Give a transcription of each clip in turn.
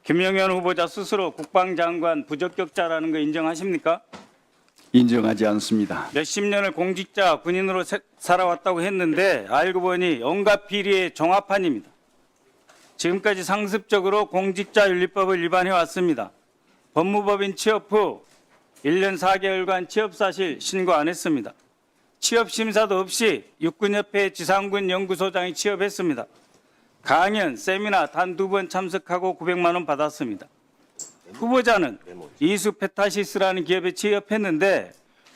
김영현 후보자 스스로 국방장관 부적격자라는 거 인정하십니까? 인정하지 않습니다. 몇십 년을 공직자 군인으로 살아왔다고 했는데 알고 보니 온갖 비리의 종합판입니다. 지금까지 상습적으로 공직자윤리법을 위반해 왔습니다. 법무법인 취업 후 1년 4개월간 취업사실 신고 안 했습니다. 취업심사도 없이 육군협회 지상군 연구소장에 취업했습니다. 강연, 세미나 단 2번 참석하고 900만 원 받았습니다. 후보자는 이수페타시스라는 기업에 취업했는데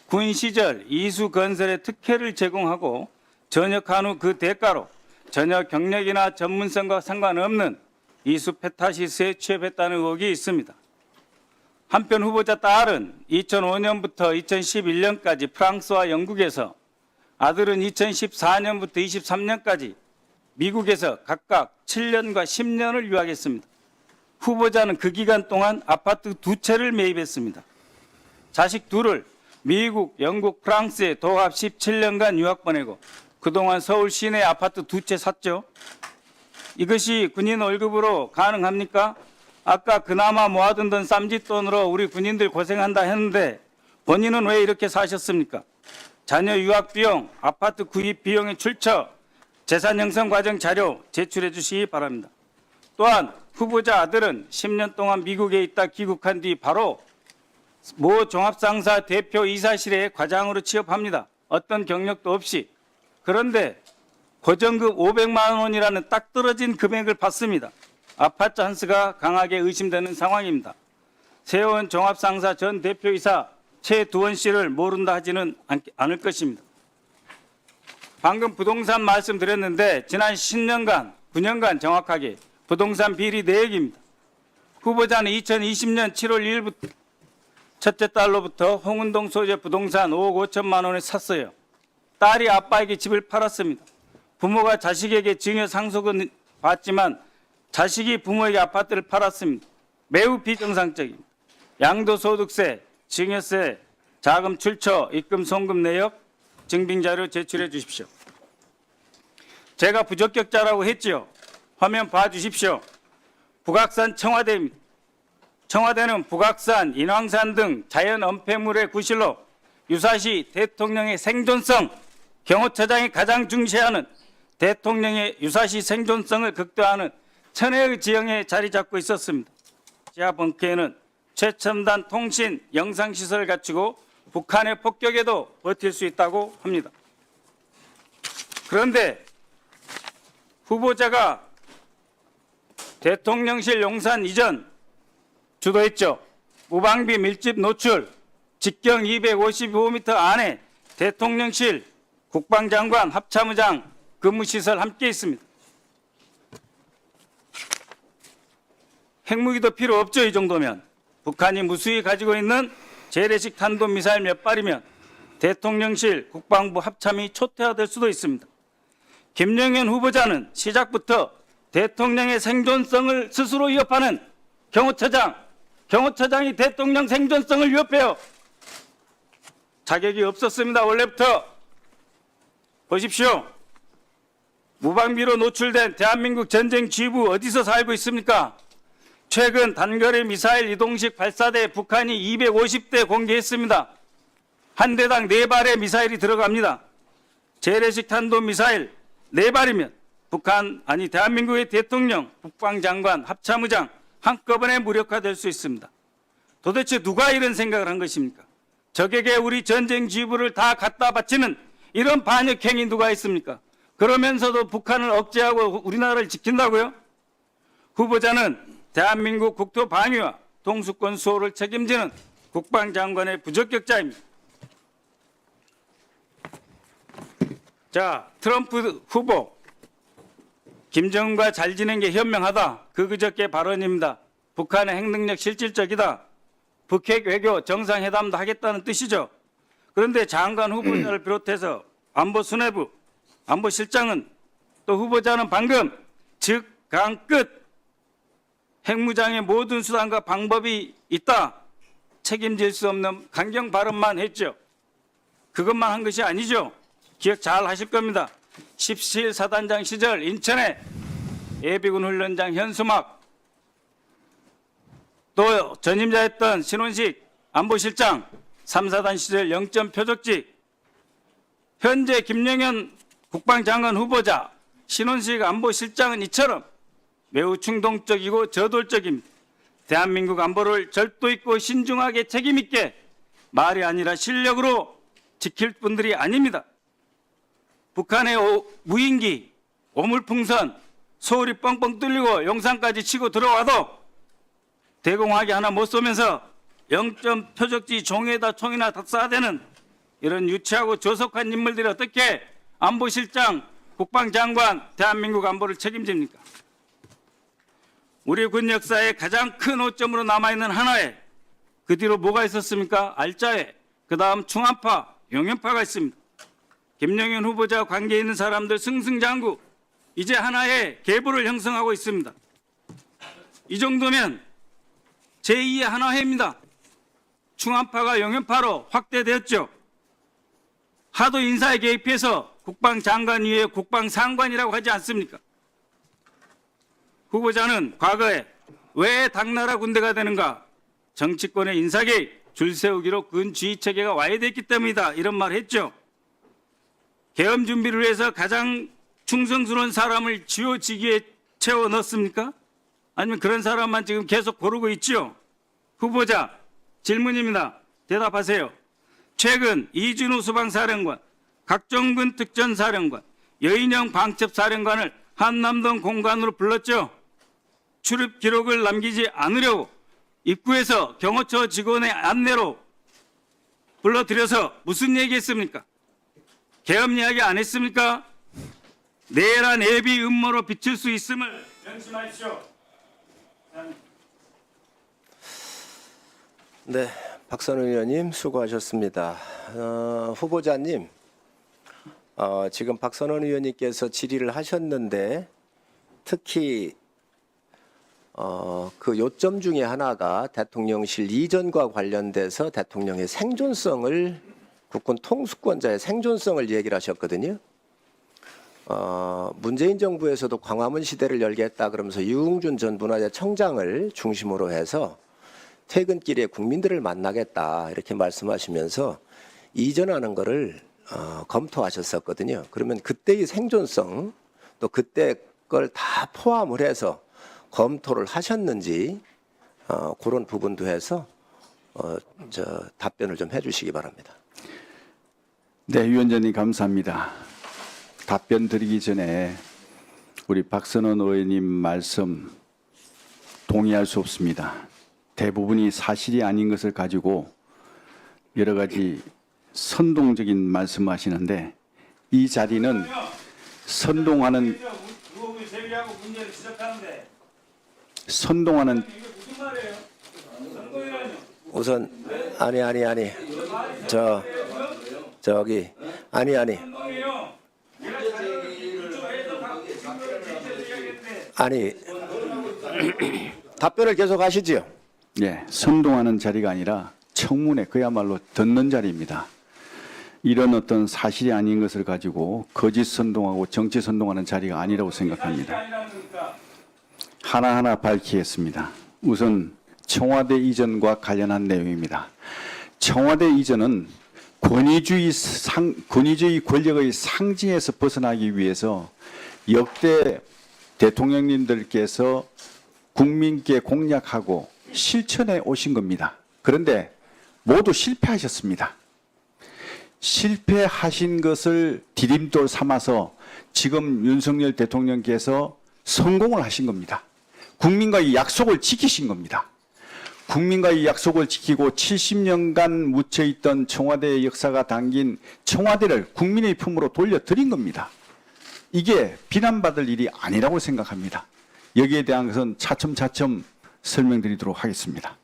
군 시절 이수건설에 특혜를 제공하고 전역한 후 그 대가로 전혀 경력이나 전문성과 상관없는 이수페타시스에 취업했다는 의혹이 있습니다. 한편 후보자 딸은 2005년부터 2011년까지 프랑스와 영국에서, 아들은 2014년부터 23년까지 미국에서 각각 7년과 10년을 유학했습니다. 후보자는 그 기간 동안 아파트 2채를 매입했습니다. 자식 둘을 미국, 영국, 프랑스에 도합 17년간 유학 보내고 그동안 서울 시내 아파트 2채 샀죠. 이것이 군인 월급으로 가능합니까? 아까 그나마 모아둔 돈 쌈짓돈으로 우리 군인들 고생한다 했는데 본인은 왜 이렇게 사셨습니까? 자녀 유학 비용, 아파트 구입 비용의 출처, 재산 형성 과정 자료 제출해 주시기 바랍니다. 또한 후보자 아들은 10년 동안 미국에 있다 귀국한 뒤 바로 모 종합상사 대표 이사실에 과장으로 취업합니다. 어떤 경력도 없이. 그런데 고정급 500만 원이라는 딱 떨어진 금액을 받습니다. 아파트 한스가 강하게 의심되는 상황입니다. 세원 종합상사 전 대표이사 최두원 씨를 모른다 하지는 않을 것입니다. 방금 부동산 말씀드렸는데 지난 10년간, 9년간 정확하게 부동산 비리 내역입니다. 후보자는 2020년 7월 1일부터 첫째 딸로부터 홍은동 소재 부동산 5억 5천만 원을 샀어요. 딸이 아빠에게 집을 팔았습니다. 부모가 자식에게 증여 상속은 받지만 자식이 부모에게 아파트를 팔았습니다. 매우 비정상적입니다. 양도소득세, 증여세, 자금 출처, 입금 송금 내역, 증빙자료 제출해 주십시오. 제가 부적격자라고 했지요. 화면 봐주십시오. 북악산 청와대입니다. 청와대는 북악산, 인왕산 등 자연 엄폐물의 구실로 유사시 대통령의 생존성, 경호처장이 가장 중시하는 대통령의 유사시 생존성을 극대화하는 천혜의 지형에 자리 잡고 있었습니다. 지하 벙커에는 최첨단 통신, 영상시설을 갖추고 북한의 폭격에도 버틸 수 있다고 합니다. 그런데 후보자가 대통령실 용산 이전 주도했죠. 무방비 밀집 노출, 직경 255m 안에 대통령실, 국방장관, 합참의장 근무시설 함께 있습니다. 핵무기도 필요 없죠. 이 정도면. 북한이 무수히 가지고 있는 재래식 탄도미사일 몇 발이면 대통령실, 국방부 합참이 초토화될 수도 있습니다. 김영현 후보자는 시작부터 대통령의 생존성을 스스로 위협하는 경호처장이 대통령 생존성을 위협해요. 자격이 없었습니다. 원래부터. 보십시오. 무방비로 노출된 대한민국 전쟁 지휘부 어디서 살고 있습니까? 최근 단거리 미사일 이동식 발사대 북한이 250대 공개했습니다. 한 대당 4발의 미사일이 들어갑니다. 재래식 탄도미사일 4발이면 대한민국의 대통령, 국방장관, 합참의장 한꺼번에 무력화될 수 있습니다. 도대체 누가 이런 생각을 한 것입니까? 적에게 우리 전쟁 지휘부를 다 갖다 바치는 이런 반역행위 누가 있습니까? 그러면서도 북한을 억제하고 우리나라를 지킨다고요? 후보자는 대한민국 국토 방위와 동수권 수호를 책임지는 국방장관의 부적격자입니다. 자, 트럼프 후보 김정은과 잘 지낸 게 현명하다. 그저께 발언입니다. 북한의 핵능력 실질적이다. 북핵 외교 정상회담도 하겠다는 뜻이죠. 그런데 장관 후보자를 비롯해서 안보 수뇌부, 안보실장은 또 후보자는 방금 즉, 강, 끝 핵무장의 모든 수단과 방법이 있다. 책임질 수 없는 강경 발언만 했죠. 그것만 한 것이 아니죠. 기억 잘 하실 겁니다. 17사단장 시절 인천에 예비군 훈련장 현수막 또 전임자였던 신원식 안보실장 3사단 시절 0점 표적직, 현재 김영현 국방장관 후보자 신원식 안보실장은 이처럼 매우 충동적이고 저돌적입니다. 대한민국 안보를 절도 있고 신중하게 책임있게 말이 아니라 실력으로 지킬 분들이 아닙니다. 북한의 무인기, 오물풍선, 소울이 뻥뻥 뚫리고 용산까지 치고 들어와도 대공화기 하나 못 쏘면서 0점 표적지 종에다 총이나 다 쏴대는 이런 유치하고 조속한 인물들이 어떻게 안보실장, 국방장관, 대한민국 안보를 책임집니까? 우리 군 역사의 가장 큰 오점으로 남아있는 하나에 그 뒤로 뭐가 있었습니까? 알짜회, 그 다음 충암파, 용연파가 있습니다. 김영현 후보자 관계 있는 사람들 승승장구 이제 하나의 계보를 형성하고 있습니다. 이 정도면 제2의 하나회입니다. 충암파가 용연파로 확대되었죠. 하도 인사에 개입해서 국방장관 위에 국방상관이라고 하지 않습니까? 후보자는 과거에 왜 당나라 군대가 되는가? 정치권의 인사 개입, 줄 세우기로 군주의 체계가 와해됐기 때문이다. 이런 말을 했죠. 계엄 준비를 위해서 가장 충성스러운 사람을 쥐어지기에 채워 넣습니까? 아니면 그런 사람만 지금 계속 고르고 있죠? 후보자, 질문입니다. 대답하세요. 최근 이준우 수방사령관, 각종군 특전사령관, 여인영 방첩사령관을 한남동 공간으로 불렀죠. 출입 기록을 남기지 않으려고 입구에서 경호처 직원의 안내로 불러들여서 무슨 얘기했습니까? 계엄 이야기 안 했습니까? 내란 예비 음모로 비칠 수 있음을 명심하십시오. 네, 박선우 의원님 수고하셨습니다. 후보자님, 지금 박선우 의원님께서 질의를 하셨는데 특히 그 요점 중에 하나가 대통령실 이전과 관련돼서 대통령의 생존성을 국군 통수권자의 생존성을 얘기를 하셨거든요. 문재인 정부에서도 광화문 시대를 열겠다 그러면서 유흥준 전 문화재청장을 중심으로 해서 퇴근길에 국민들을 만나겠다 이렇게 말씀하시면서 이전하는 거를 검토하셨었거든요. 그러면 그때의 생존성 또 그때 걸 다 포함을 해서 검토를 하셨는지 그런 부분도 해서 답변을 좀 해주시기 바랍니다. 네, 위원장님 감사합니다. 답변 드리기 전에 우리 박선원 의원님 말씀 동의할 수 없습니다. 대부분이 사실이 아닌 것을 가지고 여러 가지 선동적인 말씀하시는데 이 자리는 선동하는 의혹을 제기하고 문제를 지적하는데 선동하는 이게 무슨 말이에요? 선동이라뇨? 우선 아니 저기 아니 선동이에요. 내가 자료를 이쪽에서 다 증거를 제시해서 이야기했는데 아니 답변을 계속 하시지요. 예, 선동하는 자리가 아니라 청문회 그야말로 듣는 자리입니다. 이런 어떤 사실이 아닌 것을 가지고 거짓 선동하고 정치 선동하는 자리가 아니라고 생각합니다. 아니라니까. 하나하나 밝히겠습니다. 우선 청와대 이전과 관련한 내용입니다. 청와대 이전은 권위주의 권력의 상징에서 벗어나기 위해서 역대 대통령님들께서 국민께 공약하고 실천해 오신 겁니다. 그런데 모두 실패하셨습니다. 실패하신 것을 디딤돌 삼아서 지금 윤석열 대통령께서 성공을 하신 겁니다. 국민과의 약속을 지키신 겁니다. 국민과의 약속을 지키고 70년간 묻혀있던 청와대의 역사가 담긴 청와대를 국민의 품으로 돌려드린 겁니다. 이게 비난받을 일이 아니라고 생각합니다. 여기에 대한 것은 차츰차츰 설명드리도록 하겠습니다.